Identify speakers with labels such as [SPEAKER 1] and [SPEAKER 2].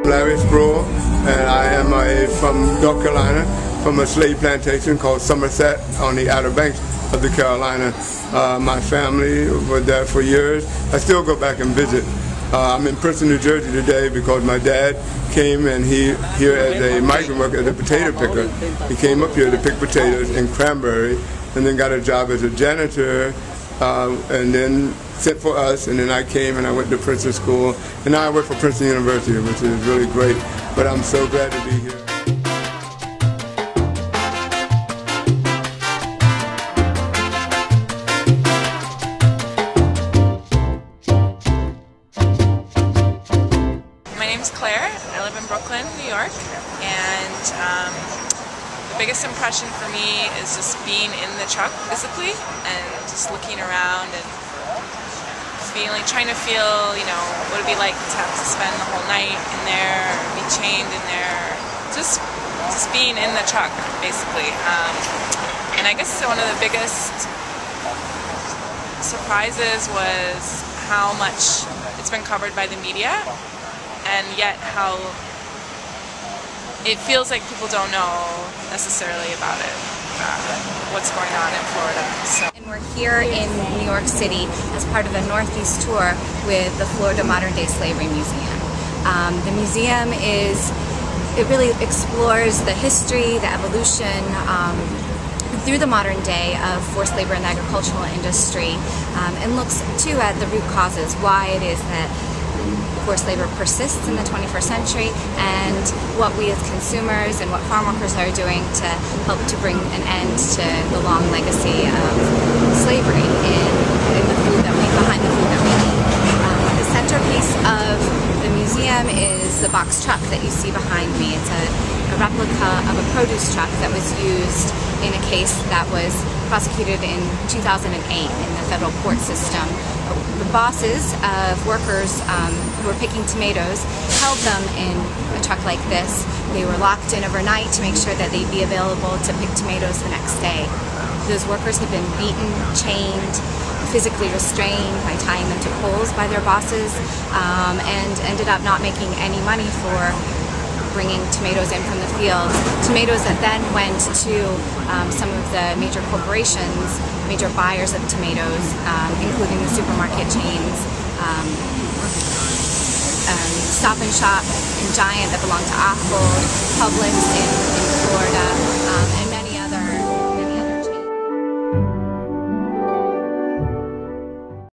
[SPEAKER 1] Larry Sproul, and I am from North Carolina, from a slave plantation called Somerset on the Outer Banks of the Carolina. My family were there for years. I still go back and visit. I'm in Princeton, New Jersey today because my dad came and here as a migrant worker, as a potato picker. He came up here to pick potatoes in Cranberry and then got a job as a janitor and then sent for us, and then I came and I went to Princeton School, and now I work for Princeton University, which is really great, but I'm so glad to be here.
[SPEAKER 2] My name's Claire. I live in Brooklyn, New York, and the biggest impression for me is just being in the truck physically and just looking around and trying to feel, you know, what it'd be like to have to spend the whole night in there, or be chained in there, just being in the truck, basically. And I guess one of the biggest surprises was how much it's been covered by the media, and yet how it feels like people don't know necessarily about it, what's going on in Florida. So.
[SPEAKER 3] And we're here in New York City as part of a Northeast tour with the Florida Modern Day Slavery Museum. The museum it really explores the history, the evolution, through the modern day of forced labor in the agricultural industry, and looks too at the root causes, why it is that forced labor persists in the 21st century, and what we as consumers and what farm workers are doing to help to bring an end to the long legacy of slavery in the food behind the food that we eat. The centerpiece of the museum is the box truck that you see behind me. It's a replica of a produce truck that was used in a case that was prosecuted in 2008 in the federal court system. The bosses of workers who were picking tomatoes held them in a truck like this. They were locked in overnight to make sure that they'd be available to pick tomatoes the next day. Those workers had been beaten, chained, physically restrained by tying them to poles by their bosses, and ended up not making any money for bringing tomatoes in from the field. Tomatoes that then went to some of the major corporations, major buyers of tomatoes, including the supermarket chains, Stop and Shop and Giant that belong to Ahold, Publix in Florida,